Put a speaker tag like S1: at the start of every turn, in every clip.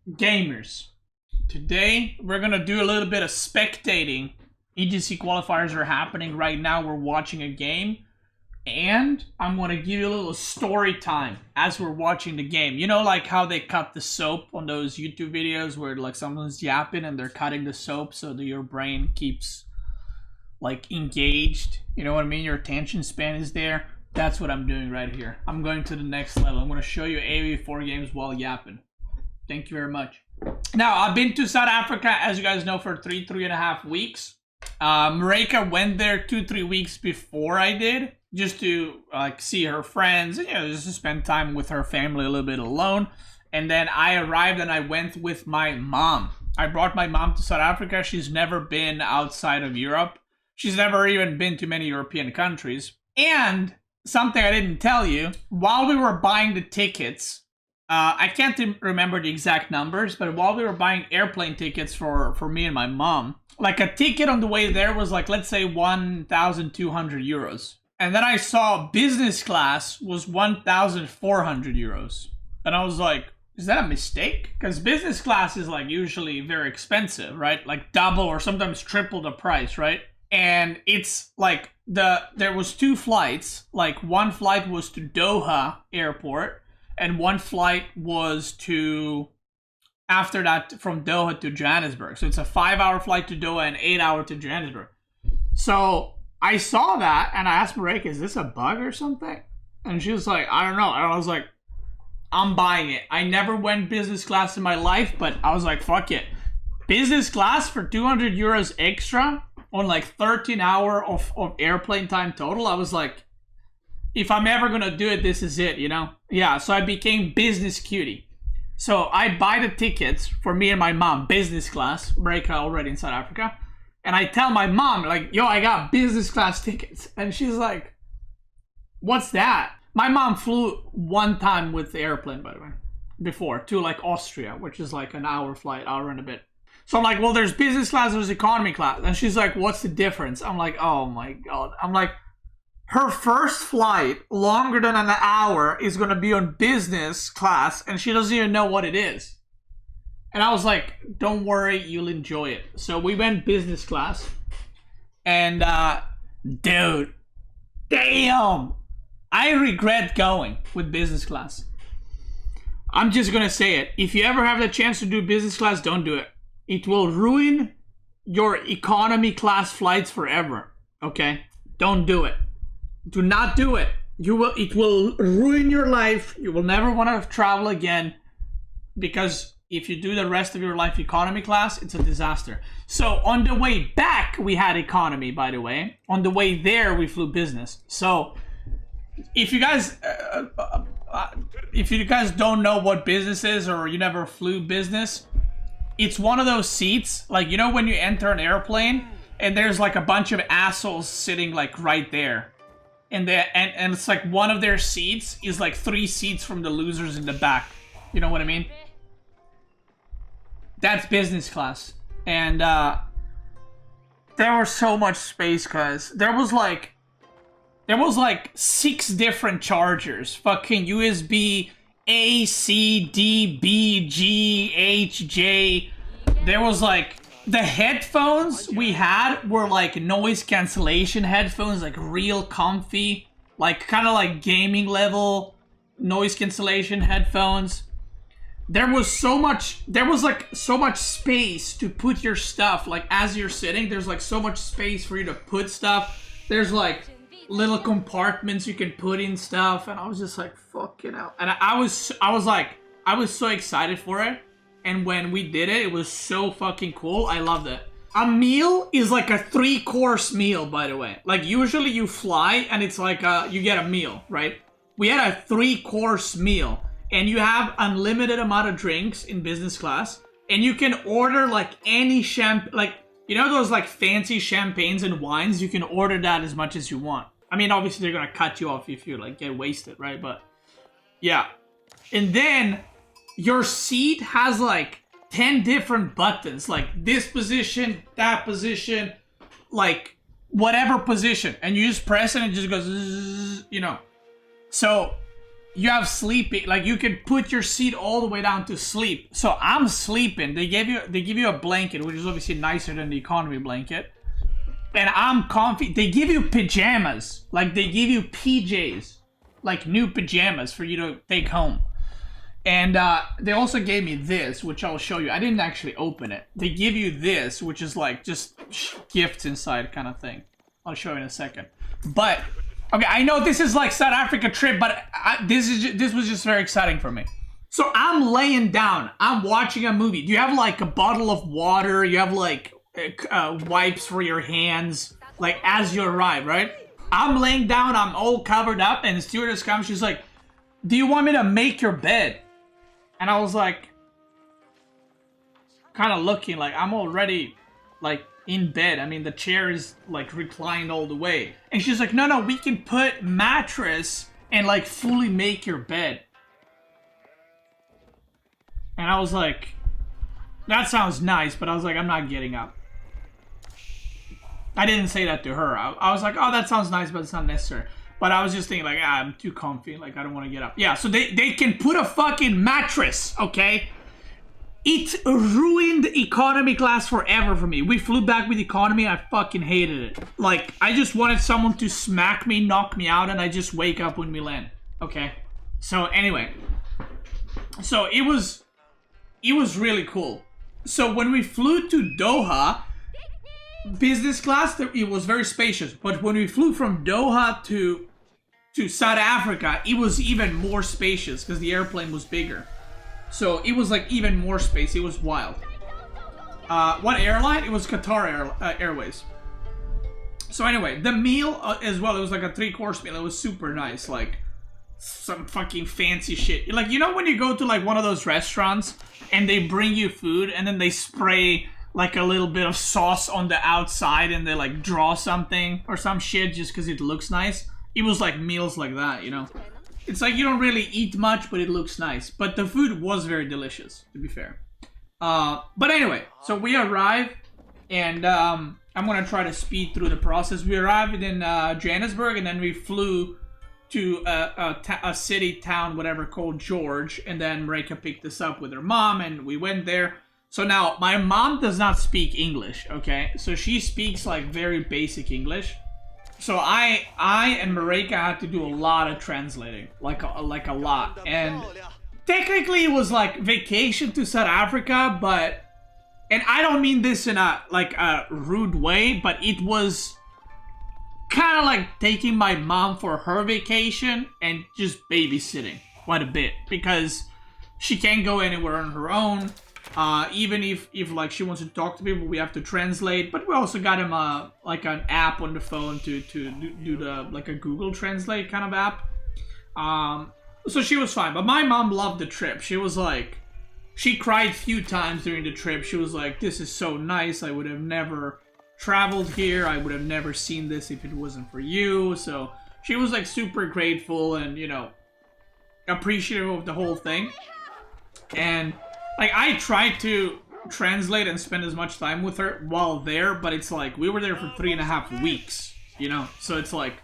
S1: Gamers, today we're gonna do a little bit of spectating. EGC qualifiers are happening right now. We're watching a game, and I'm gonna give you a little story time as we're watching the game. You know, like how they cut the soap on those YouTube videos where like someone's yapping and they're cutting the soap so that your brain keeps like engaged. You know what I mean? Your attention span is there. That's what I'm doing right here. I'm going to the next level. I'm gonna show you AOE4 games while yapping. Thank you very much. Now, I've been to South Africa, as you guys know, for three and a half weeks. Marika went there 2-3 weeks before I did, just to like see her friends, you know, just to spend time with her family a little bit alone. And then I arrived and I went with my mom. I brought my mom to South Africa. She's never been outside of Europe. She's never even been to many European countries. And something I didn't tell you, while we were buying the tickets, I can't remember the exact numbers, but while we were buying airplane tickets for me and my mom, like a ticket on the way there was like, let's say 1,200 euros. And then I saw business class was 1,400 euros. And I was like, is that a mistake? Because business class is like usually very expensive, right? Like double or sometimes triple the price, right? And it's like there was 2 flights. Like one flight was to Doha airport, and one flight was to, after that, from Doha to Johannesburg. So it's a 5-hour flight to Doha and 8-hour to Johannesburg. So I saw that and I asked Marika, is this a bug or something? And she was like, I don't know. And I was like, I'm buying it. I never went business class in my life, but I was like, fuck it. Business class for 200 euros extra on like 13 hours of airplane time total. I was like, if I'm ever gonna do it, this is it, you know? Yeah, so I became business cutie. So I buy the tickets for me and my mom, business class, Marika already in South Africa. And I tell my mom, like, yo, I got business class tickets. And she's like, what's that? My mom flew one time with the airplane, by the way, before, to like Austria, which is like an hour flight, hour and a bit. So I'm like, well, there's business class, there's economy class. And she's like, what's the difference? I'm like, oh my God. I'm like, her first flight, longer than an hour, is going to be on business class, and she doesn't even know what it is. And I was like, don't worry, you'll enjoy it. So we went business class, and dude, damn, I regret going with business class. I'm just going to say it. If you ever have the chance to do business class, don't do it. It will ruin your economy class flights forever, okay? Don't do it. Do not do it. It will ruin your life. You will never want to travel again, because if you do the rest of your life economy class, it's a disaster. So on the way back, we had economy, by the way. On the way there, we flew business. So if you guys don't know what business is, or you never flew business, it's one of those seats, like, you know when you enter an airplane and there's like a bunch of assholes sitting like right there. And it's like one of their seats is like 3 seats from the losers in the back. You know what I mean? That's business class. And there was so much space, guys. There was like 6 different chargers. Fucking USB A, C, D, B, G, H, J. There was like, the headphones we had were like noise cancellation headphones, like real comfy, like kind of like gaming level noise cancellation headphones. There was so much space to put your stuff. Like as you're sitting, there's like so much space for you to put stuff. There's like little compartments you can put in stuff, and I was just like, fucking hell. And I was so excited for it. And when we did it, it was so fucking cool. I loved it. A meal is like a 3-course meal, by the way. Like usually you fly and it's like you get a meal, right? We had a 3-course meal, and you have unlimited amount of drinks in business class, and you can order like any like, you know those like fancy champagnes and wines? You can order that as much as you want. I mean, obviously they're gonna cut you off if you like get wasted, right? But yeah. And then your seat has like 10 different buttons, like this position, that position, like whatever position, and you just press it and it just goes, you know. So you have sleeping, like you can put your seat all the way down to sleep. So I'm sleeping. They give you a blanket, which is obviously nicer than the economy blanket. And I'm comfy. They give you pajamas. Like they give you PJs. Like new pajamas for you to take home. And they also gave me this, which I'll show you. I didn't actually open it. They give you this, which is like just gifts inside kind of thing. I'll show you in a second. But okay, I know this is like South Africa trip, but this was just very exciting for me. So I'm laying down. I'm watching a movie. You have like a bottle of water. You have like wipes for your hands, like as you arrive, right? I'm laying down. I'm all covered up, and the stewardess comes. She's like, "Do you want me to make your bed?" And I was like, kind of looking like I'm already like in bed. I mean, the chair is like reclined all the way. And she's like, no, we can put mattress and like fully make your bed. And I was like, that sounds nice, but I was like, I'm not getting up. I didn't say that to her. I was like, oh, that sounds nice, but it's not necessary. But I was just thinking like, I'm too comfy. Like, I don't want to get up. Yeah, so they can put a fucking mattress, okay? It ruined economy class forever for me. We flew back with economy. I fucking hated it. Like, I just wanted someone to smack me, knock me out, and I just wake up when we land. Okay? So, anyway. So, it was really cool. So, when we flew to Doha, business class, it was very spacious. But when we flew from Doha to South Africa, it was even more spacious because the airplane was bigger. So it was like even more space. It was wild. What airline? It was Qatar Airways. So anyway, the meal as well, it was like a 3-course meal. It was super nice. Like some fucking fancy shit. Like, you know when you go to like one of those restaurants and they bring you food and then they spray like a little bit of sauce on the outside and they like draw something or some shit just because it looks nice? It was like meals like that, you know? It's like you don't really eat much, but it looks nice. But the food was very delicious, to be fair. But anyway, so we arrived, and I'm going to try to speed through the process. We arrived in Johannesburg, and then we flew to a city, town, whatever, called George. And then Marika picked us up with her mom, and we went there. So now, my mom does not speak English, okay? So she speaks, like, very basic English. So I and Marika had to do a lot of translating, like a lot. And technically it was like vacation to South Africa, but, and I don't mean this in a like a rude way, but it was kind of like taking my mom for her vacation and just babysitting quite a bit because she can't go anywhere on her own. Even if like she wants to talk to people, we have to translate. But we also got him like an app on the phone to do the like a Google Translate kind of app. So she was fine. But my mom loved the trip. She was like, she cried a few times during the trip. She was like, this is so nice. I would have never traveled here. I would have never seen this if it wasn't for you. So she was like super grateful and, you know, appreciative of the whole thing. And like, I tried to translate and spend as much time with her while there, but it's like, we were there for 3.5 weeks, you know? So it's like,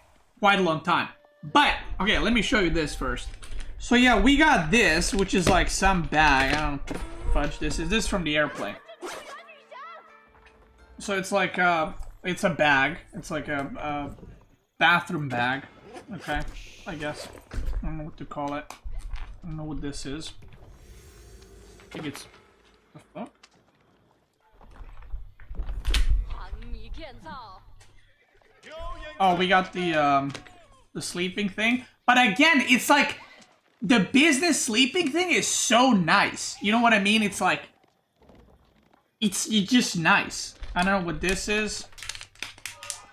S1: quite a long time. But, okay, let me show you this first. So yeah, we got this, which is like some bag. I don't know what the fudge this is. This is from the airplane. So it's like, it's a bag. It's like a bathroom bag. Okay, I guess. I don't know what to call it. I don't know what this is. I think it's the fuck. Oh, we got the sleeping thing. But again, it's like the business sleeping thing is so nice. You know what I mean? It's like it's just nice. I don't know what this is.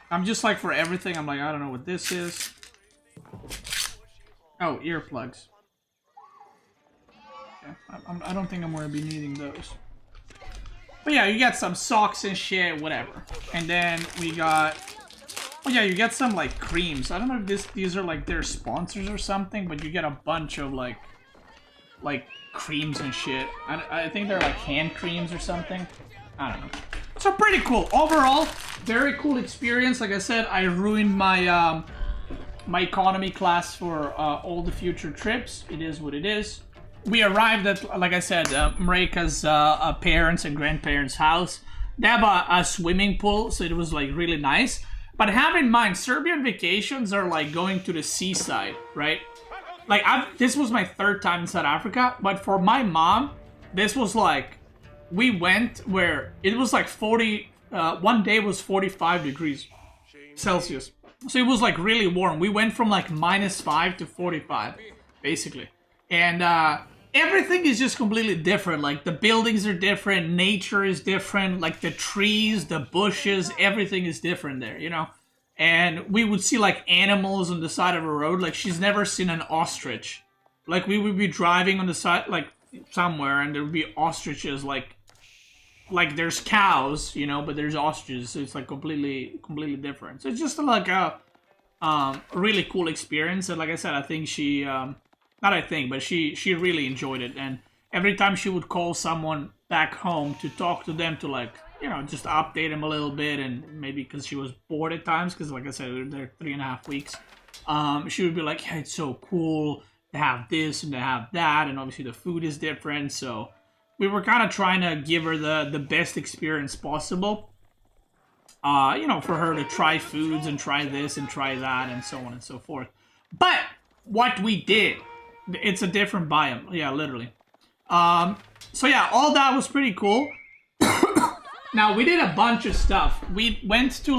S1: I'm just like for everything. I'm like, I don't know what this is. Oh, earplugs. I don't think I'm going to be needing those. But yeah, you got some socks and shit, whatever. And then we got... Oh yeah, you get some like creams. I don't know if these are like their sponsors or something, but you get a bunch of like creams and shit. I think they're like hand creams or something. I don't know. So pretty cool. Overall, very cool experience. Like I said, I ruined my my economy class for all the future trips. It is what it is. We arrived at, like I said, Marika's parents and grandparents' house. They have a swimming pool, so it was like really nice. But have in mind, Serbian vacations are like going to the seaside, right? Like, this was my 3rd time in South Africa, but for my mom, this was like, we went where it was like 40, one day was 45 degrees Celsius. So it was like really warm. We went from like -5 to 45, basically. And everything is just completely different. Like, the buildings are different, nature is different, like the trees, the bushes, everything is different there, you know? And we would see like animals on the side of a road. Like, she's never seen an ostrich. Like, we would be driving on the side, like somewhere, and there would be ostriches. Like there's cows, you know, but there's ostriches. So it's like completely different. So it's just like a really cool experience. And like I said, I think she, not I think, but she really enjoyed it. And every time she would call someone back home to talk to them, to like, you know, just update them a little bit, and maybe because she was bored at times, because like I said, we were there 3.5 weeks, she would be like, yeah, it's so cool to have this and to have that, and obviously the food is different, so we were kind of trying to give her the best experience possible, you know, for her to try foods and try this and try that and so on and so forth. But what we did, it's a different biome, yeah, literally. So yeah, all that was pretty cool. Now, we did a bunch of stuff. We went to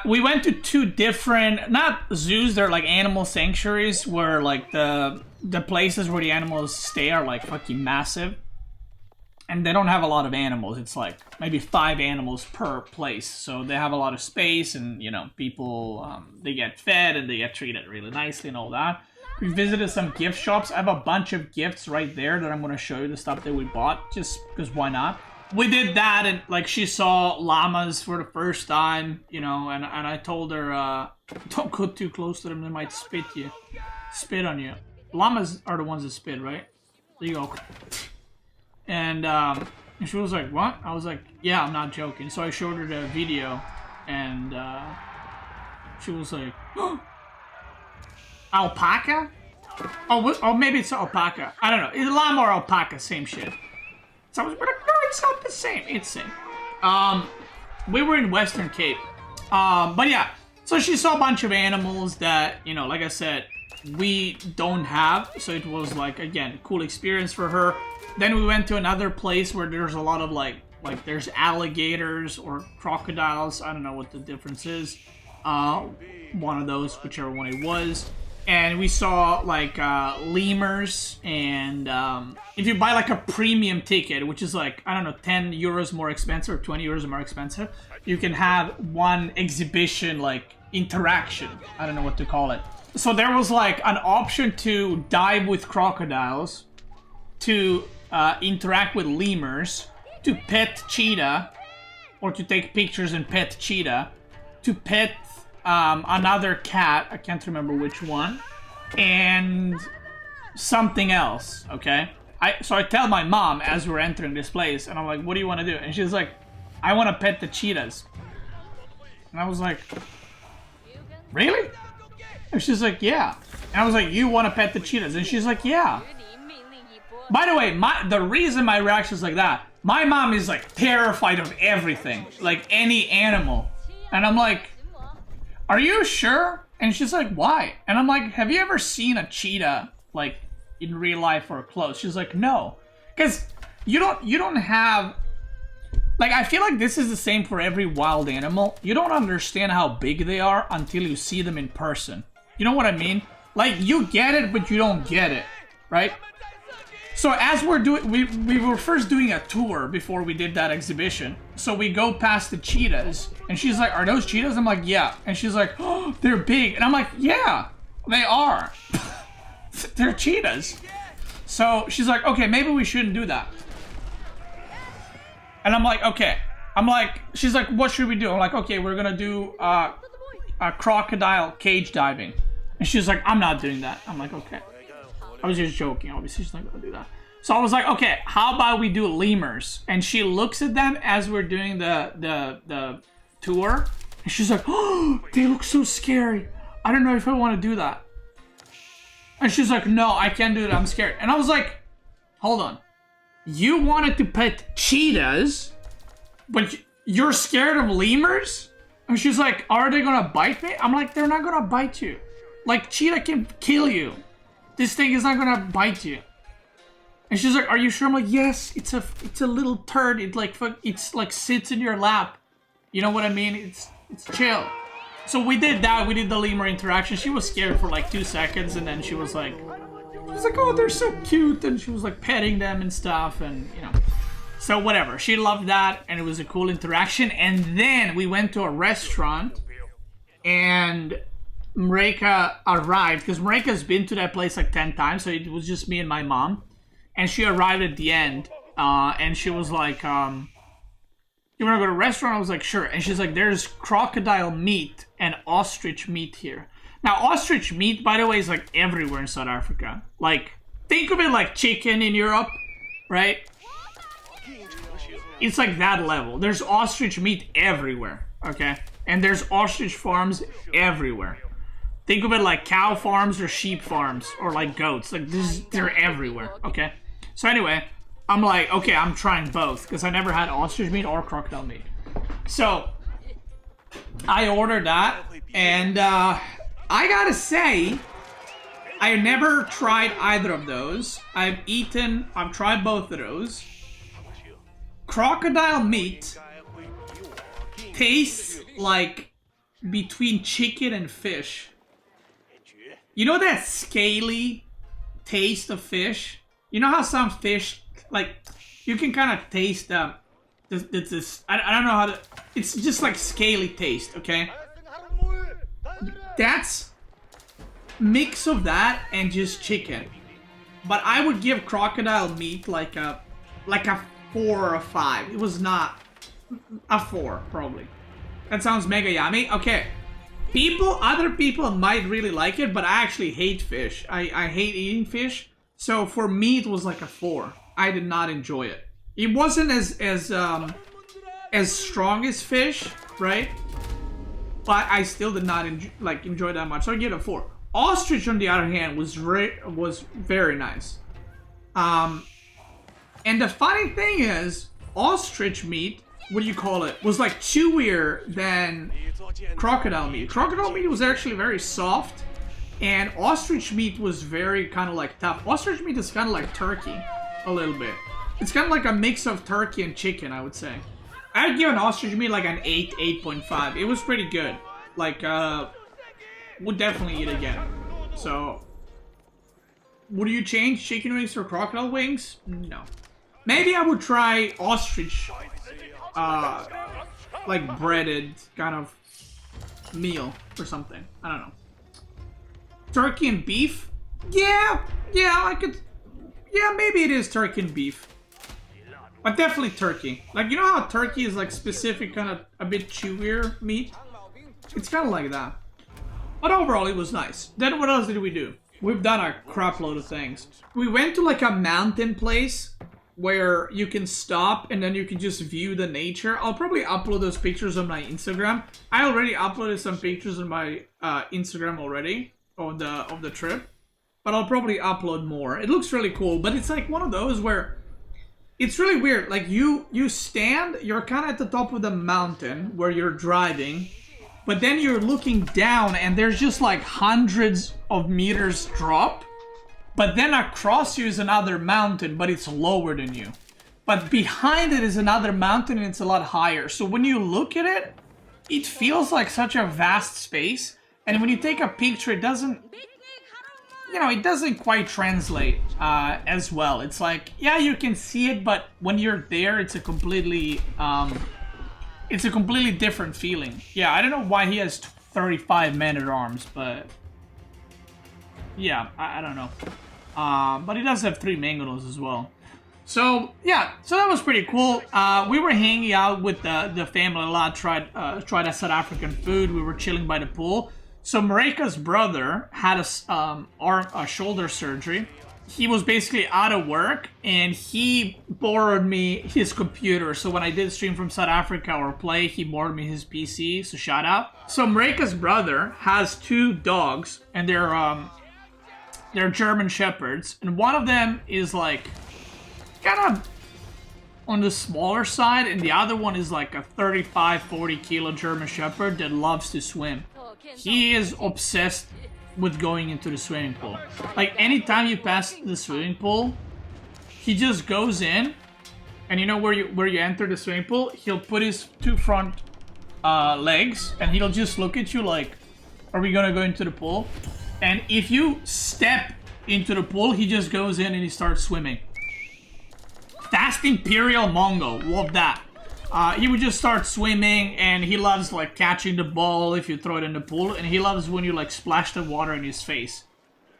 S1: we went to 2 different, not zoos, they're like animal sanctuaries, where like the places where the animals stay are like fucking massive. And they don't have a lot of animals. It's like maybe 5 animals per place. So they have a lot of space, and, you know, people, they get fed and they get treated really nicely and all that. We visited some gift shops. I have a bunch of gifts right there that I'm going to show you, the stuff that we bought, just because why not? We did that, and like, she saw llamas for the first time, you know, and I told her, don't go too close to them, they might spit on you. Llamas are the ones that spit, right? There you go. And she was like, what? I was like, yeah, I'm not joking. So I showed her the video, and she was like, oh, alpaca? Oh, maybe it's alpaca. I don't know. It's llama or alpaca, same shit. So I was like, no, it's not the same. It's same. We were in Western Cape. But yeah, so she saw a bunch of animals that, you know, like I said, we don't have. So it was like, again, cool experience for her. Then we went to another place where there's a lot of like there's alligators or crocodiles. I don't know what the difference is. One of those, whichever one it was. And we saw like lemurs, and if you buy like a premium ticket, which is like, I don't know, 10 euros more expensive or 20 euros more expensive, you can have one exhibition, like interaction. I don't know what to call it. So there was like an option to dive with crocodiles, to interact with lemurs, to pet cheetah, or to take pictures and pet cheetah, to pet another cat, I can't remember which one, and something else, okay? So I tell my mom as we're entering this place, and I'm like, what do you want to do? And she's like, I want to pet the cheetahs. And I was like, really? And she's like, yeah. And I was like, you want to pet the cheetahs? And she's like, yeah. By the way, the reason my reaction is like that, my mom is like terrified of everything, like any animal. And I'm like, are you sure? And she's like, why? And I'm like, have you ever seen a cheetah, like, in real life or close? She's like, no. Because you don't have, like, I feel like this is the same for every wild animal. You don't understand how big they are until you see them in person. You know what I mean? Like, you get it, but you don't get it, right? So as we're doing, we were first doing a tour before we did that exhibition. So we go past the cheetahs, and she's like, are those cheetahs? I'm like, yeah. And she's like, oh, they're big. And I'm like, yeah, they are. They're cheetahs. So she's like, okay, maybe we shouldn't do that. And I'm like, okay. She's like, what should we do? I'm like, okay, we're gonna do a crocodile cage diving. And she's like, I'm not doing that. I'm like, okay. I was just joking, obviously she's not gonna do that. So I was like, okay, how about we do lemurs? And she looks at them as we're doing the tour, and she's like, oh, they look so scary. I don't know if I want to do that. And she's like, no, I can't do it. I'm scared. And I was like, hold on. You wanted to pet cheetahs, but you're scared of lemurs? And she's like, are they gonna bite me? I'm like, they're not gonna bite you. Like, cheetah can kill you. This thing is not gonna bite you. And she's like, are you sure? I'm like, yes, it's a little turd. It's like sits in your lap. You know what I mean? It's chill. So we did that. We did the lemur interaction. She was scared for like 2 seconds, and then she was like, oh, they're so cute, and she was like petting them and stuff, and you know. So whatever. She loved that, and it was a cool interaction. And then we went to a restaurant, and Marika arrived because Marika's been to that place like 10 times, so it was just me and my mom. And she arrived at the end, and she was like, you want to go to a restaurant? I was like, sure. And she's like, there's crocodile meat and ostrich meat here. Now, ostrich meat, by the way, is like everywhere in South Africa. Like, think of it like chicken in Europe, right? It's like that level. There's ostrich meat everywhere, okay? And there's ostrich farms everywhere. Think of it like cow farms or sheep farms or like goats. Like, they're everywhere, okay? So anyway, I'm like, okay, I'm trying both because I never had ostrich meat or crocodile meat. So I ordered that, and I gotta say, I never tried either of those. I've tried both of those. Crocodile meat tastes like between chicken and fish. You know that scaly taste of fish? You know how some fish, like, you can kind of taste this I don't know how to, it's just like scaly taste, okay? That's mix of that and just chicken. But I would give crocodile meat like a 4 or a 5. It was not a 4, probably. That sounds mega yummy. Okay. Other people might really like it, but I actually hate fish. I hate eating fish. So for me, it was like a 4. I did not enjoy it. It wasn't as strong as fish, right? But I still did not enjoy that much. So I give it a 4. Ostrich, on the other hand, was very nice. And the funny thing is, ostrich meat, what do you call it, was like chewier than crocodile meat. Crocodile meat was actually very soft, and ostrich meat was very kind of like tough. Ostrich meat is kind of like turkey, a little bit. It's kind of like a mix of turkey and chicken, I would say. I'd give an ostrich meat like an 8, 8.5. It was pretty good. Like, would definitely eat again. So, would you change chicken wings for crocodile wings? No. Maybe I would try ostrich, like breaded kind of meal or something. I don't know. Turkey and beef? Yeah, I could. Yeah, maybe it is turkey and beef. But definitely turkey. Like, you know how turkey is like specific, kind of a bit chewier meat? It's kind of like that. But overall, it was nice. Then what else did we do? We've done a crap load of things. We went to like a mountain place where you can stop and then you can just view the nature. I'll probably upload those pictures on my Instagram. I already uploaded some pictures on my Instagram already of the trip. But I'll probably upload more. It looks really cool, but it's like one of those where it's really weird. Like you stand, you're kind of at the top of the mountain where you're driving, but then you're looking down and there's just like hundreds of meters drop. But then across you is another mountain, but it's lower than you. But behind it is another mountain and it's a lot higher. So when you look at it, it feels like such a vast space. And when you take a picture, it doesn't, you know, it doesn't quite translate as well. It's like, yeah, you can see it, but when you're there, it's a completely different feeling. Yeah, I don't know why he has 35 men-at-arms, but yeah, I don't know. But he does have 3 mangoes as well. So yeah, so that was pretty cool. We were hanging out with the family a lot. Tried a South African food. We were chilling by the pool. So Marika's brother had a shoulder surgery, he was basically out of work and he borrowed me his computer. So when I did stream from South Africa or play, he borrowed me his PC. So shout out. So Mareka's brother has 2 dogs and they're German Shepherds, and one of them is like kind of on the smaller side, and the other one is like a 35-40 kilo German Shepherd that loves to swim. He is obsessed with going into the swimming pool. Like anytime you pass the swimming pool, he just goes in, and you know where you enter the swimming pool, he'll put his 2 front legs and he'll just look at you like, are we gonna go into the pool? And if you step into the pool, he just goes in and he starts swimming. Fast Imperial Mongol, love that. He would just start swimming, and he loves like catching the ball if you throw it in the pool, and he loves when you like splash the water in his face.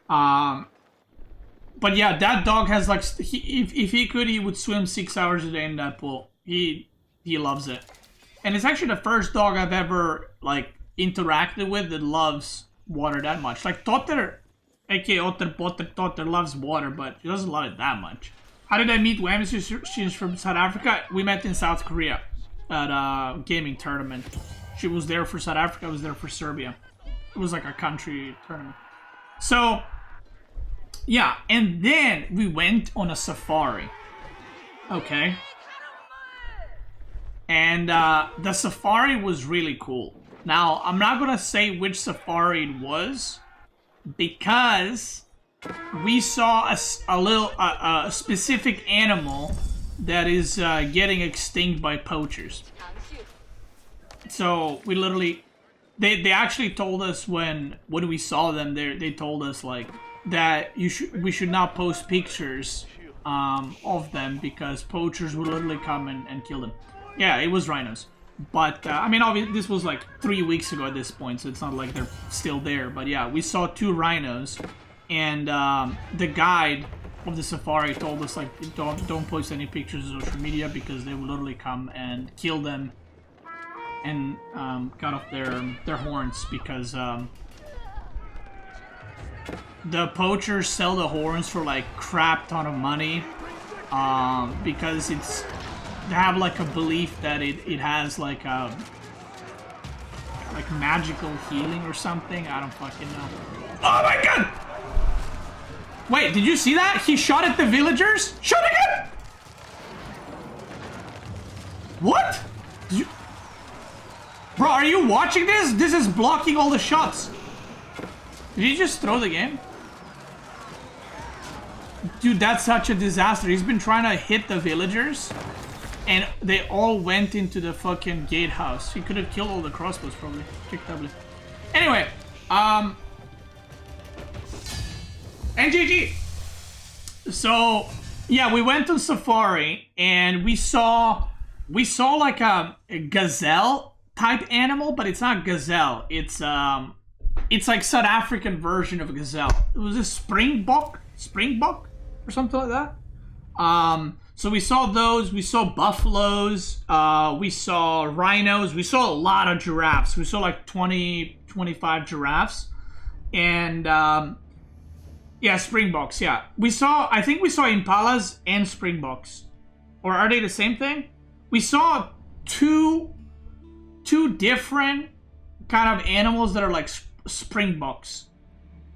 S1: But yeah, that dog has like, if he could, he would swim 6 hours a day in that pool. He loves it, and it's actually the first dog I've ever like interacted with that loves water that much. Like Totter, aka Otter Potter Totter, loves water, but he doesn't love it that much. How did I meet Whammy? She's from South Africa. We met in South Korea at a gaming tournament. She was there for South Africa, I was there for Serbia. It was like a country tournament. So, yeah, and then we went on a safari. Okay. And the safari was really cool. Now, I'm not gonna say which safari it was, because we saw a specific animal that is getting extinct by poachers. So we literally, they actually told us when we saw them, they told us like that we should not post pictures of them because poachers would literally come and kill them. Yeah, it was rhinos. But, I mean, obviously, this was like 3 weeks ago at this point, so it's not like they're still there. But yeah, we saw 2 rhinos, and the guide of the safari told us, like, don't post any pictures on social media because they will literally come and kill them and cut off their horns because the poachers sell the horns for, like, crap ton of money because they have like a belief that it has like magical healing or something. I don't fucking know. Oh my god! Wait, did you see that? He shot at the villagers? Shoot again! What? Bro, are you watching this? This is blocking all the shots. Did he just throw the game? Dude, that's such a disaster. He's been trying to hit the villagers, and they all went into the fucking gatehouse. He could have killed all the crossbows, probably. Kick W. Anyway, NGG. So, yeah, we went on safari, and we saw like a gazelle type animal, but it's not gazelle. It's like South African version of a gazelle. It was a springbok or something like that. So we saw those, we saw buffaloes, we saw rhinos, we saw a lot of giraffes. We saw like 20, 25 giraffes. And, yeah, springboks, yeah. I think we saw impalas and springboks. Or are they the same thing? We saw two different kind of animals that are like springboks.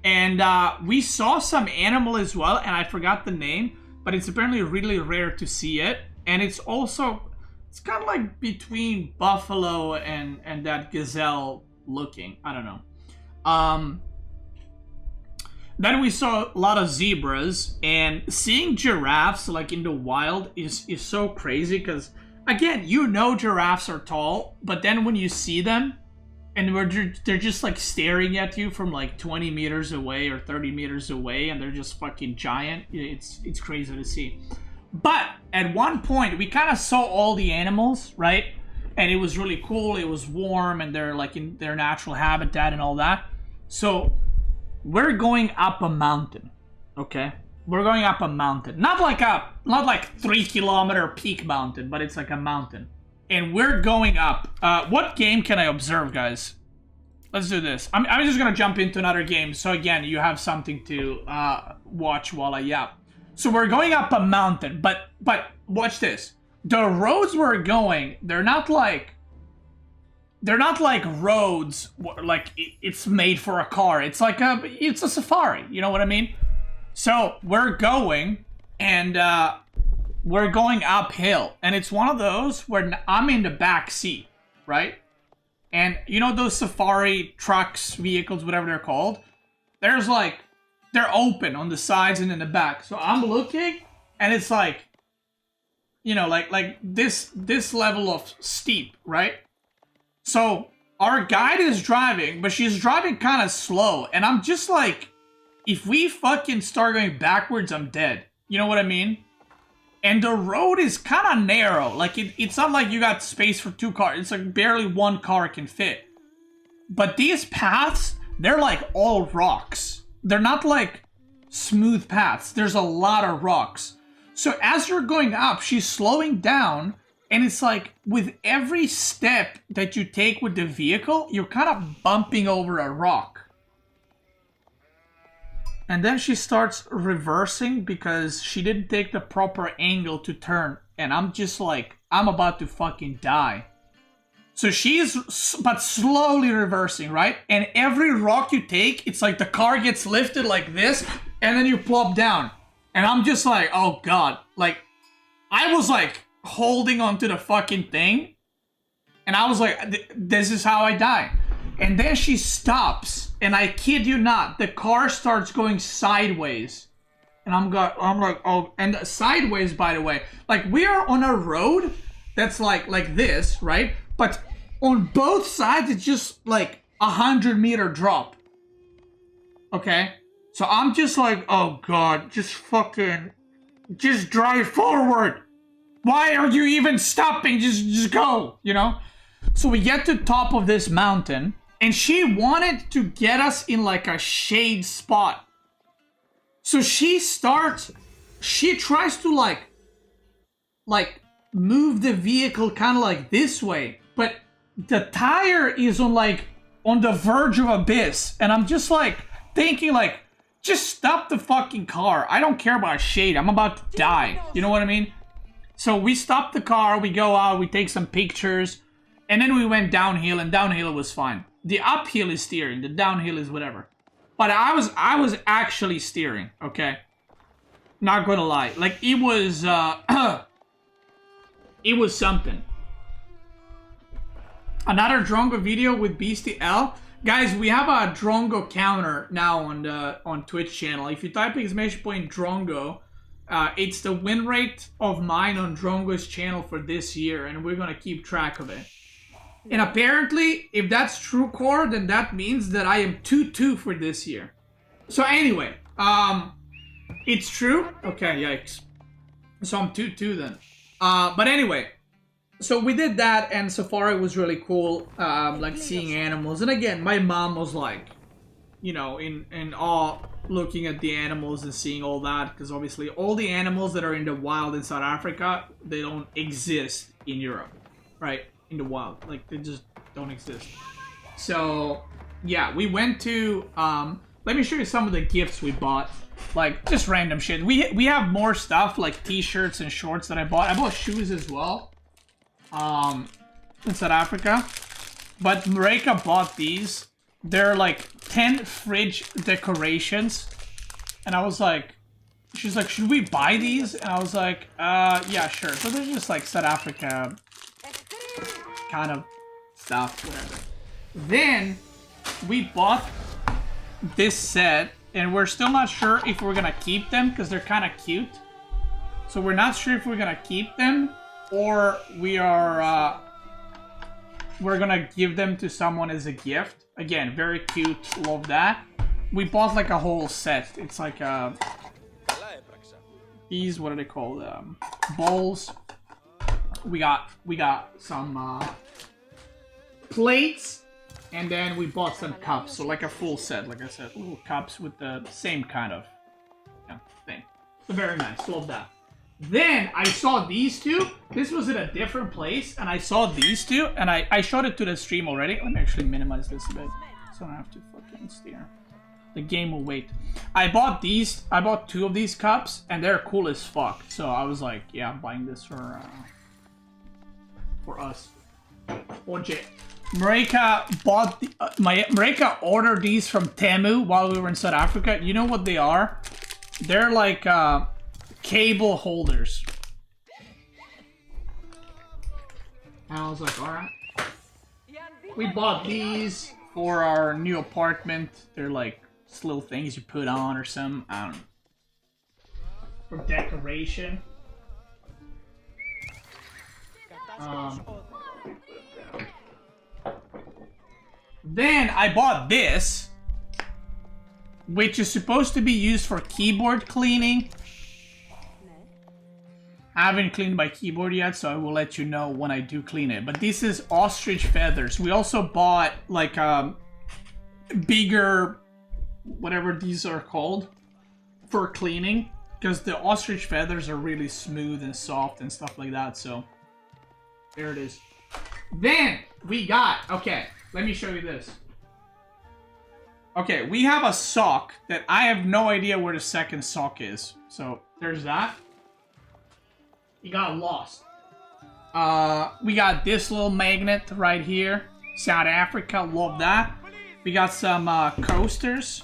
S1: And we saw some animal as well, and I forgot the name. But it's apparently really rare to see it. And it's kind of like between buffalo and that gazelle looking. I don't know. Then we saw a lot of zebras. And seeing giraffes like in the wild is so crazy. Because, again, you know giraffes are tall. But then when you see them, and they're just like staring at you from like 20 meters away or 30 meters away, and they're just fucking giant. It's crazy to see. But at one point, we kind of saw all the animals, right? And it was really cool. It was warm, and they're like in their natural habitat and all that. So we're going up a mountain, okay? We're going up a mountain, not like 3-kilometer peak mountain, but it's like a mountain. And we're going up. What game can I observe, guys? Let's do this. I'm just gonna jump into another game. So again, you have something to watch while I yap. So we're going up a mountain, but watch this. The roads we're going, they're not like roads like it's made for a car. It's like it's a safari. You know what I mean? So we're going and we're going uphill, and it's one of those where I'm in the back seat, right? And you know those safari trucks, vehicles, whatever they're called? There's like, they're open on the sides and in the back. So I'm looking, and it's like, you know, like this level of steep, right? So our guide is driving, but she's driving kind of slow. And I'm just like, if we fucking start going backwards, I'm dead. You know what I mean? And the road is kind of narrow. Like, it's not like you got space for 2 cars. It's like barely 1 car can fit. But these paths, they're like all rocks. They're not like smooth paths. There's a lot of rocks. So as you're going up, she's slowing down. And it's like, with every step that you take with the vehicle, you're kind of bumping over a rock. And then she starts reversing because she didn't take the proper angle to turn. And I'm just like, I'm about to fucking die. So she's, but slowly reversing, right? And every rock you take, it's like the car gets lifted like this, and then you plop down. And I'm just like, oh God. Like, I was like holding onto the fucking thing. And I was like, this is how I die. And then she stops, and I kid you not, the car starts going sideways. And I'm like, oh, and sideways, by the way, like we are on a road that's like this, right? But on both sides, it's just like 100-meter drop. Okay? So I'm just like, oh God, just drive forward. Why are you even stopping? Just go, you know? So we get to the top of this mountain. And she wanted to get us in like a shade spot. So she tries to like move the vehicle kind of like this way. But the tire is on the verge of abyss. And I'm just like thinking like, just stop the fucking car. I don't care about shade. I'm about to die. You know what I mean? So we stop the car, we go out, we take some pictures. And then we went downhill, and downhill was fine. The uphill is steering, the downhill is whatever. But I was actually steering, okay? Not gonna lie. Like, it was, it was something. Another Drongo video with Beastyqt. Guys, we have a Drongo counter now on Twitch channel. If you type !Drongo, it's the win rate of mine on Drongo's channel for this year, and we're gonna keep track of it. And apparently, if that's true core, then that means that I am 2-2 for this year. So anyway, it's true. Okay, yikes. So I'm 2-2 then. But anyway, so we did that, and safari was really cool. Like seeing animals, and again, my mom was like, you know, in awe, looking at the animals and seeing all that, because obviously all the animals that are in the wild in South Africa, they don't exist in Europe, right? In the wild, like they just don't exist. So yeah, we went to let me show you some of the gifts we bought, like just random shit. We have more stuff like t-shirts and shorts that I bought shoes as well in South Africa, but Mareka bought these. They're like 10 fridge decorations, and I was like, she's like, should we buy these? And I was like, yeah, sure. So they're just like South Africa kind of stuff, whatever. Then we bought this set, and we're still not sure if we're gonna keep them because they're kind of cute. So we're not sure if we're gonna keep them or we're gonna give them to someone as a gift. Again, very cute, love that. We bought like a whole set. It's like these, what are they called? Bowls. We got some plates, and then we bought some cups. So like a full set, like I said, little cups with the same kind of thing. So very nice, love that. Then I saw these two. This was in a different place, and I saw these two, and I showed it to the stream already. Let me actually minimize this a bit. so I don't have to fucking steer. The game will wait. I bought these. I bought 2 of these cups, and they're cool as fuck. So I was like, yeah, I'm buying this for us. OJ. Marika bought the, Marika ordered these from Temu while we were in South Africa. You know what they are? They're like cable holders. And I was like, alright. We bought these for our new apartment. They're like little things you put on or some, I don't know. For decoration. Then I bought this, which is supposed to be used for keyboard cleaning. I haven't cleaned my keyboard yet, so I will let you know when I do clean it. But this is ostrich feathers. We also bought like bigger, whatever these are called, for cleaning, because the ostrich feathers are really smooth and soft and stuff like that. So there it is. Then we got, okay, let me show you this. Okay, we have a sock that I have no idea where the second sock is. So there's that. You got lost. We got this little magnet right here. South Africa, love that. We got some coasters.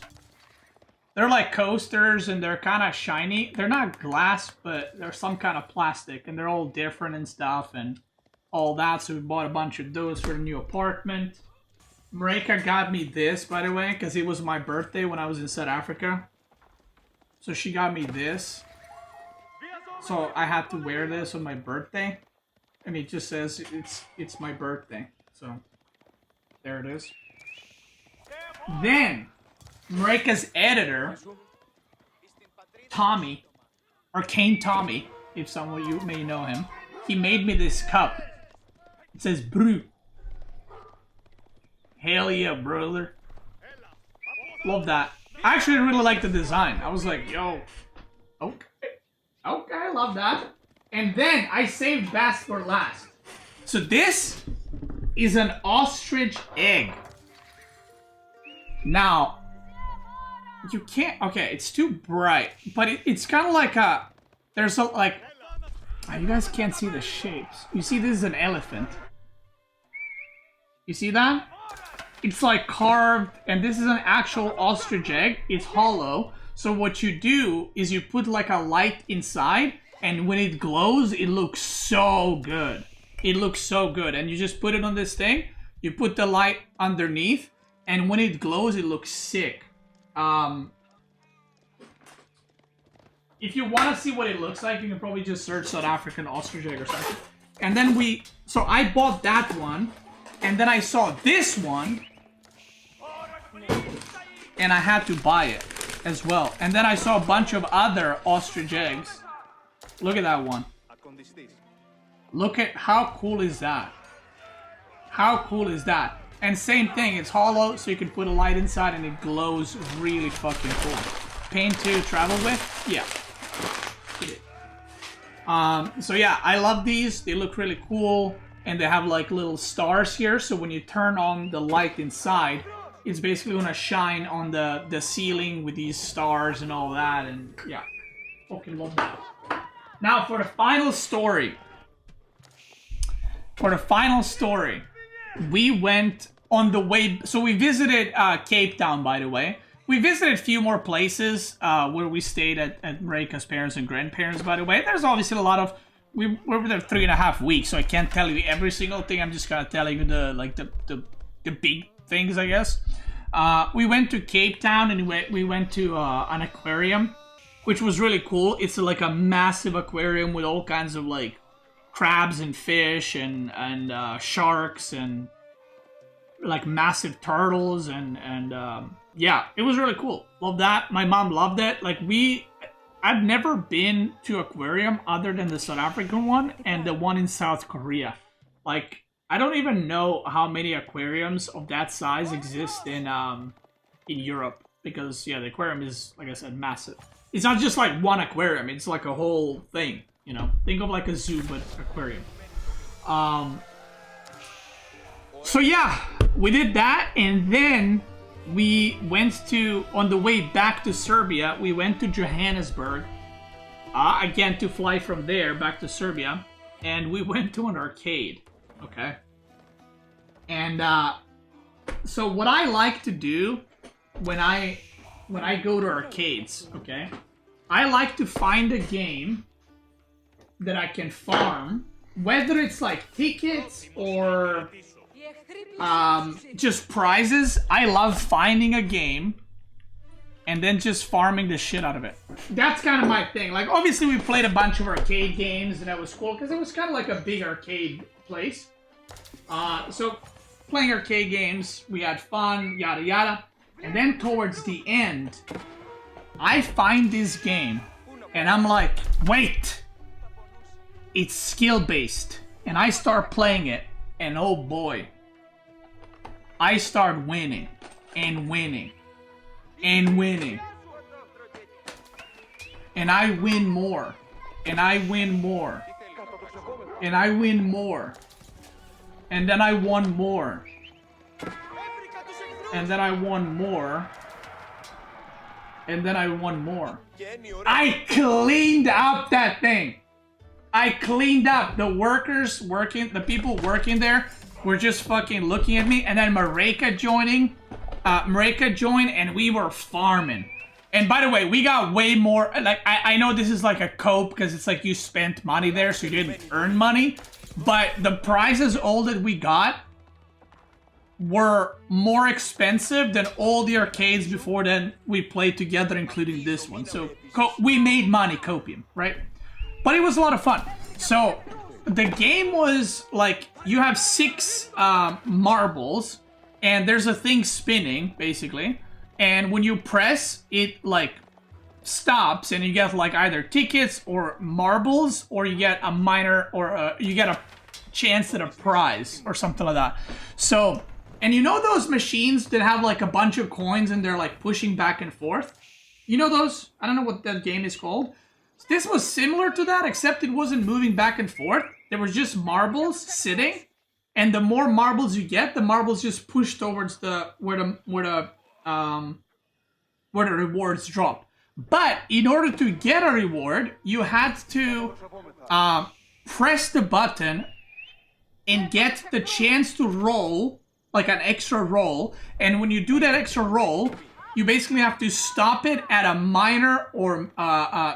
S1: They're like coasters and they're kind of shiny. They're not glass, but they're some kind of plastic. And they're all different and stuff and all that. So we bought a bunch of those for the new apartment. Marika got me this, by the way, because it was my birthday when I was in South Africa. So she got me this. So I had to wear this on my birthday. And it just says it's my birthday. So there it is. Then Marika's editor, Tommy, or Kane Tommy, if some of you may know him, he made me this cup. It says brew. Hell yeah, brother. Love that. I actually really like the design. I was like, yo, okay. Okay, I love that. And then I saved best for last. So this is an ostrich egg. Now, you can't, okay, it's too bright, but it's kind of like a, there's a, like, you guys can't see the shapes. You see this is an elephant. You see that? It's like carved, and this is an actual ostrich egg. It's hollow. So what you do is you put like a light inside, and when it glows, it looks so good. It looks so good. And you just put it on this thing, you put the light underneath, and when it glows, it looks sick. If you want to see what it looks like, you can probably just search South African ostrich egg or something. And then so I bought that one, and then I saw this one, and I had to buy it as well. And then I saw a bunch of other ostrich eggs. Look at that one. Look at how cool is that? How cool is that? And same thing, it's hollow, so you can put a light inside and it glows really fucking cool. Pain to travel with? Yeah. So yeah, I love these. They look really cool. And they have like little stars here, so when you turn on the light inside, it's basically gonna shine on the ceiling with these stars and all that, and yeah, fucking love that. Now for the final story. We went on the way, so we visited Cape Town, by the way. We visited a few more places where we stayed at Marika's parents and grandparents, by the way. There's obviously a lot of, we were there 3.5 weeks, so I can't tell you every single thing. I'm just gonna tell you the big things, I guess. We went to Cape Town and we went to an aquarium, which was really cool. It's like a massive aquarium with all kinds of like crabs and fish and sharks and like massive turtles and yeah, it was really cool. Love that. My mom loved it. Like I've never been to aquarium other than the South African one and the one in South Korea. Like, I don't even know how many aquariums of that size exist in Europe, because yeah, the aquarium is, like I said, massive. It's not just like one aquarium; it's like a whole thing. You know, think of like a zoo but aquarium. So yeah, we did that, and then we went to, on the way back to Serbia, we went to Johannesburg. Again, to fly from there back to Serbia. And we went to an arcade. Okay. And, so what I like to do when I go to arcades, okay? I like to find a game that I can farm, whether it's like tickets or just prizes. I love finding a game and then just farming the shit out of it. That's kind of my thing. Like, obviously we played a bunch of arcade games and that was cool because it was kind of like a big arcade place. So playing arcade games, we had fun, yada yada. And then towards the end, I find this game and I'm like, wait, it's skill based. And I start playing it and oh boy, I start winning and winning and winning. And I win more and I win more and I win more. And then I won more. And then I won more. And then I won more. I cleaned up that thing. I cleaned up. The workers working, the people working there were just fucking looking at me. And then Mareka joined and we were farming. And by the way, we got way more. Like, I know this is like a cope because it's like you spent money there so you didn't earn money. But the prizes all that we got were more expensive than all the arcades before then we played together, including this one. So we made money copium, right? But it was a lot of fun. So the game was like, you have 6 marbles and there's a thing spinning basically. And when you press, it like stops and you get like either tickets or marbles, or you get a minor, or you get a chance at a prize or something like that. So, and you know those machines that have like a bunch of coins and they're like pushing back and forth? You know those? I don't know what that game is called. This was similar to that, except it wasn't moving back and forth. There was just marbles sitting, and the more marbles you get, the marbles just push towards the where the rewards drop. But in order to get a reward, you had to press the button and get the chance to roll, like an extra roll. And when you do that extra roll, you basically have to stop it at a minor or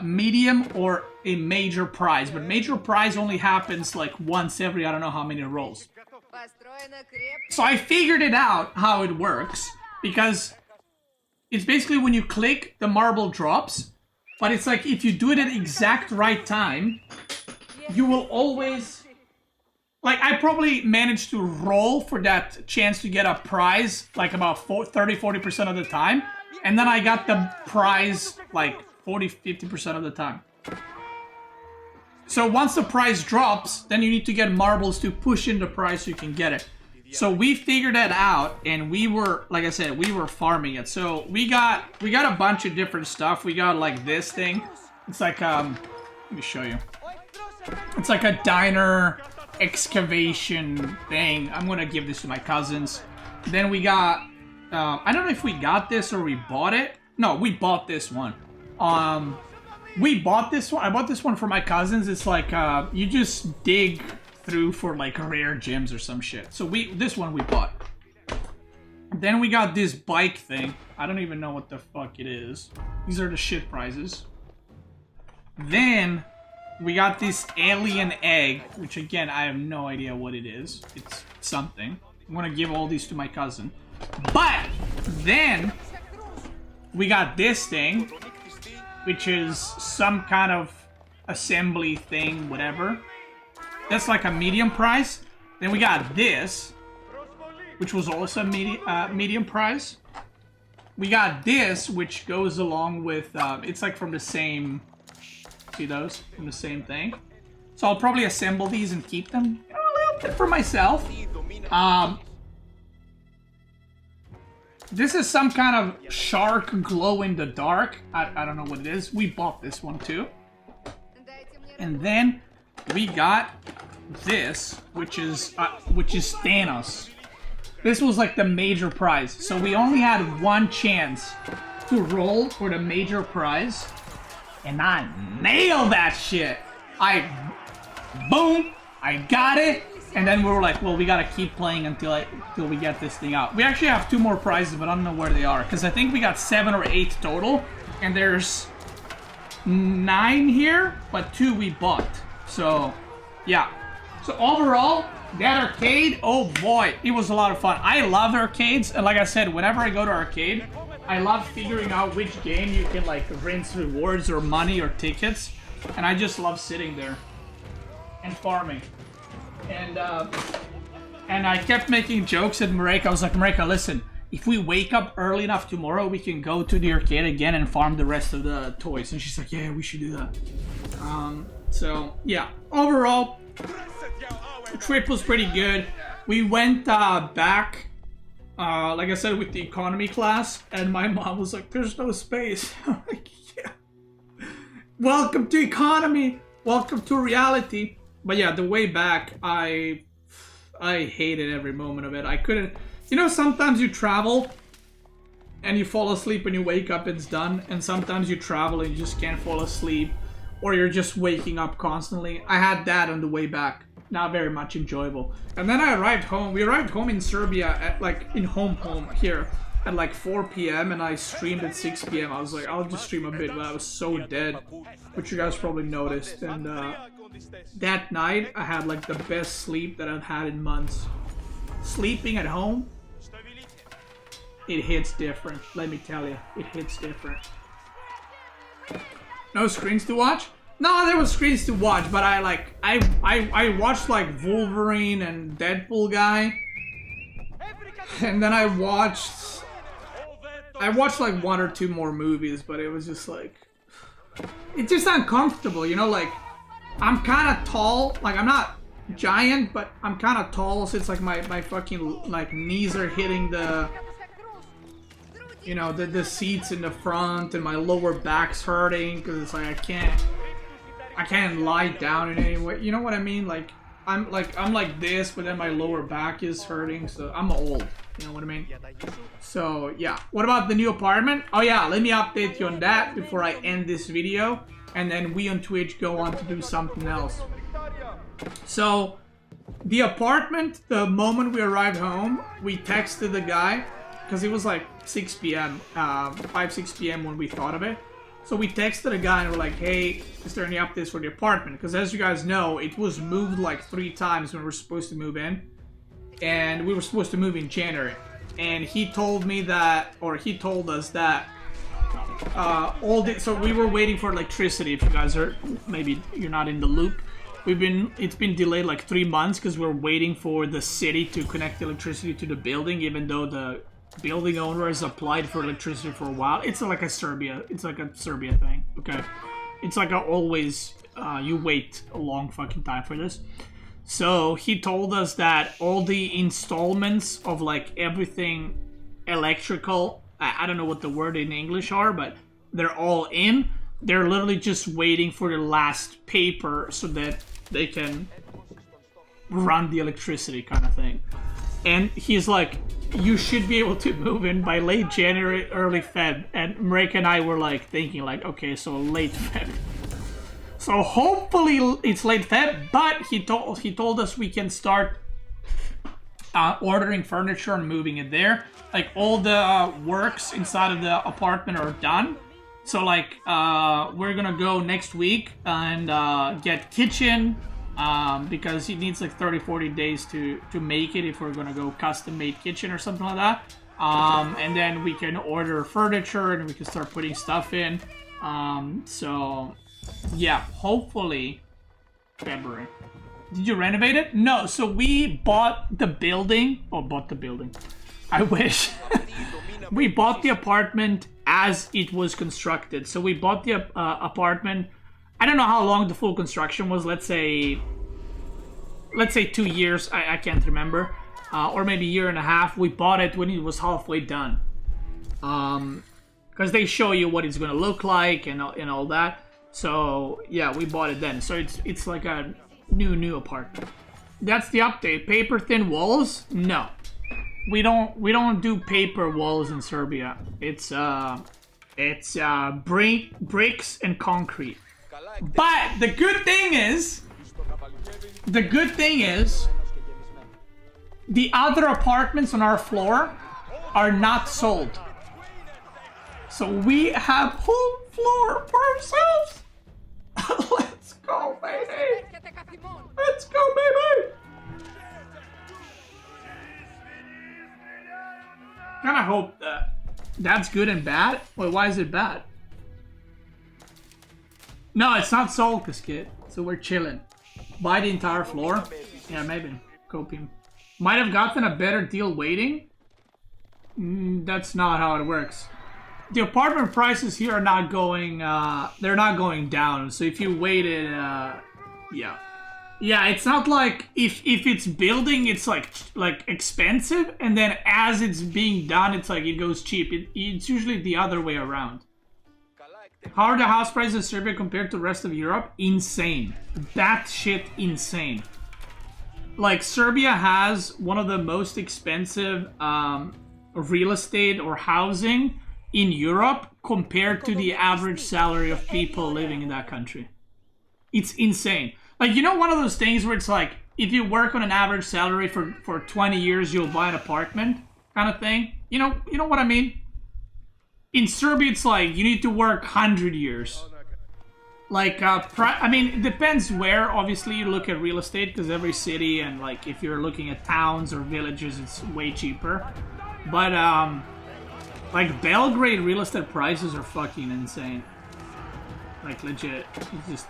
S1: medium or a major prize. But major prize only happens like once every I don't know how many rolls. So I figured it out how it works, because it's basically when you click, the marble drops. But it's like if you do it at exact right time, you will always... Like, I probably managed to roll for that chance to get a prize like about 30-40% of the time. And then I got the prize like 40-50% of the time. So once the prize drops, then you need to get marbles to push in the prize so you can get it. So we figured that out, and we were, like I said, we were farming it. So we got a bunch of different stuff. We got like this thing. It's like, let me show you. It's like a diner excavation thing. I'm gonna give this to my cousins. Then we got, I don't know if we got this or we bought it. No, we bought this one. We bought this one. I bought this one for my cousins. It's like, you just dig through for like rare gems or some shit. So this one we bought. Then we got this bike thing. I don't even know what the fuck it is. These are the shit prizes. Then we got this alien egg, which again, I have no idea what it is. It's something. I'm gonna give all these to my cousin. But then we got this thing, which is some kind of assembly thing, whatever. That's like a medium prize. Then we got this, which was also a medium prize. We got this, which goes along with, it's like from the same... See those? From the same thing. So I'll probably assemble these and keep them, you know, a little bit for myself. This is some kind of shark glow in the dark. I don't know what it is. We bought this one too. And then we got this, which is Thanos. This was like the major prize. So we only had one chance to roll for the major prize. And I nailed that shit. Boom, I got it. And then we were like, well, we gotta keep playing until we get this thing out. We actually have 2 more prizes, but I don't know where they are. Because I think we got 7 or 8 total. And there's 9 here, but 2 we bought. So, yeah. So overall, that arcade, oh boy, it was a lot of fun. I love arcades. And like I said, whenever I go to arcade, I love figuring out which game you can like rinse rewards or money or tickets. And I just love sitting there and farming. And I kept making jokes at Mareka. I was like, Mareka, listen, if we wake up early enough tomorrow, we can go to the arcade again and farm the rest of the toys. And she's like, yeah, we should do that. So, yeah. Overall, the trip was pretty good. We went back, like I said, with the economy class. And my mom was like, there's no space. I'm like, yeah. Welcome to economy. Welcome to reality. But yeah, the way back, I hated every moment of it. I couldn't... You know, sometimes you travel and you fall asleep when you wake up, it's done. And sometimes you travel and you just can't fall asleep. Or you're just waking up constantly. I had that on the way back. Not very much enjoyable. And then I arrived home. We arrived home in Serbia at like, in home here. At like 4 p.m. and I streamed at 6 p.m. I was like, I'll just stream a bit, but I was so dead. Which you guys probably noticed. And that night, I had like the best sleep that I've had in months. Sleeping at home, it hits different. Let me tell you, it hits different. No screens to watch? No, there was screens to watch, but I watched like Wolverine and Deadpool guy. And then I watched like 1 or 2 more movies, but it was just like, it's just uncomfortable, you know, like, I'm kind of tall, like, I'm not giant, but I'm kind of tall, so it's like my fucking, like, knees are hitting the, you know, the seats in the front, and my lower back's hurting, because it's like, I can't lie down in any way, you know what I mean, like, I'm like this, but then my lower back is hurting, so I'm old. You know what I mean? So, yeah. What about the new apartment? Oh, yeah. Let me update you on that before I end this video. And then we on Twitch go on to do something else. So, the apartment, the moment we arrived home, we texted the guy. Because it was like 6 p.m. 6 p.m. when we thought of it. So we texted a guy and we're like, hey, is there any updates for the apartment? Because as you guys know, it was moved like 3 times when we were supposed to move in. And we were supposed to move in January. And he told me that, or he told us that, so we were waiting for electricity. If you guys are, maybe you're not in the loop. It's been delayed like 3 months because we're waiting for the city to connect electricity to the building, even though the building owner has applied for electricity for a while. It's like a Serbia thing, okay? It's like always, you wait a long fucking time for this. So he told us that all the installments of like everything electrical, I don't know what the word in English are, but they're all in. They're literally just waiting for the last paper so that they can run the electricity kind of thing. And he's like, you should be able to move in by late January, early Feb. And Mareka and I were like thinking like, okay, so late Feb. So hopefully it's late Feb, but he told us we can start ordering furniture and moving it there. Like all the works inside of the apartment are done. So like we're gonna go next week and get kitchen because it needs like 30-40 days to make it if we're gonna go custom made kitchen or something like that. And then we can order furniture and we can start putting stuff in. So yeah, hopefully February. Did you renovate it? No, so we bought the building. Oh, bought the building. I wish. We bought the apartment as it was constructed. So we bought the apartment. I don't know how long the full construction was. Let's say 2 years. I can't remember. Or maybe a year and a half. We bought it when it was halfway done. Because they show you what it's going to look like and all that. So yeah, we bought it then. So it's like a new apartment. That's the update. Paper thin walls? No. we don't do paper walls in Serbia. It's bricks and concrete. But the good thing is the other apartments on our floor are not sold. So we have whole floor for ourselves. Let's go, baby. Let's go, baby. Kinda hope that's good and bad. Wait, why is it bad? No, it's not sold, kid. So we're chilling. Buy the entire floor. Yeah, maybe. Copium. Might have gotten a better deal waiting. That's not how it works. The apartment prices here are not going, they're not going down. So if you waited, yeah. Yeah, it's not like if it's building, it's like expensive, and then as it's being done, it's like it goes cheap. It's usually the other way around. How are the house prices in Serbia compared to the rest of Europe? Insane. That shit insane. Like, Serbia has one of the most expensive real estate or housing in Europe compared to the average salary of people living in that country. It's insane. Like, you know, one of those things where it's like, if you work on an average salary for 20 years, you'll buy an apartment kind of thing. You know what I mean? In Serbia, it's like, you need to work 100 years. Like, I mean, it depends where, obviously, you look at real estate, because every city, and, like, if you're looking at towns or villages, it's way cheaper. But, like, Belgrade real estate prices are fucking insane. Like, legit. It's just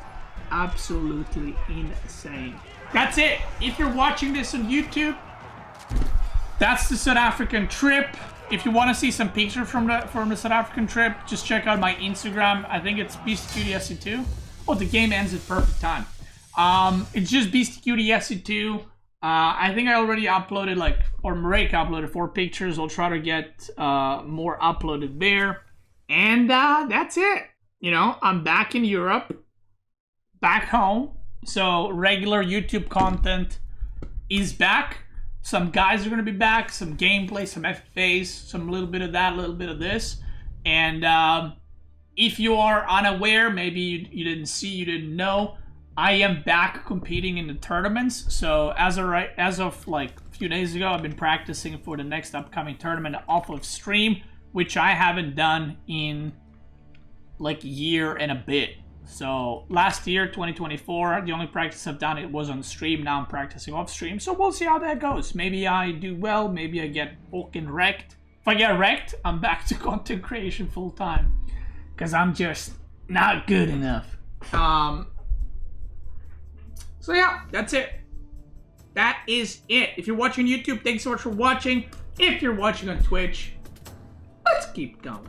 S1: absolutely insane. That's it. If you're watching this on YouTube, that's the South African trip. If you want to see some pictures from the South African trip, just check out my Instagram. I think it's Beastyqt SC2. Oh, the game ends at perfect time. It's just Beastyqt SC2. I think I already uploaded, like, or Marek uploaded 4 pictures. I'll try to get more uploaded there. And that's it. You know, I'm back in Europe, back home. So regular YouTube content is back. Some guys are going to be back, some gameplay, some FFAs, some little bit of that, a little bit of this. And if you are unaware, maybe you didn't see, you didn't know, I am back competing in the tournaments. So as of like a few days ago, I've been practicing for the next upcoming tournament off of stream, which I haven't done in like a year and a bit. So last year, 2024, the only practice I've done, it was on stream. Now I'm practicing off stream. So we'll see how that goes. Maybe I do well. Maybe I get fucking wrecked. If I get wrecked, I'm back to content creation full time. Because I'm just not good enough. So yeah, that's it. That is it. If you're watching YouTube, thanks so much for watching. If you're watching on Twitch, let's keep going.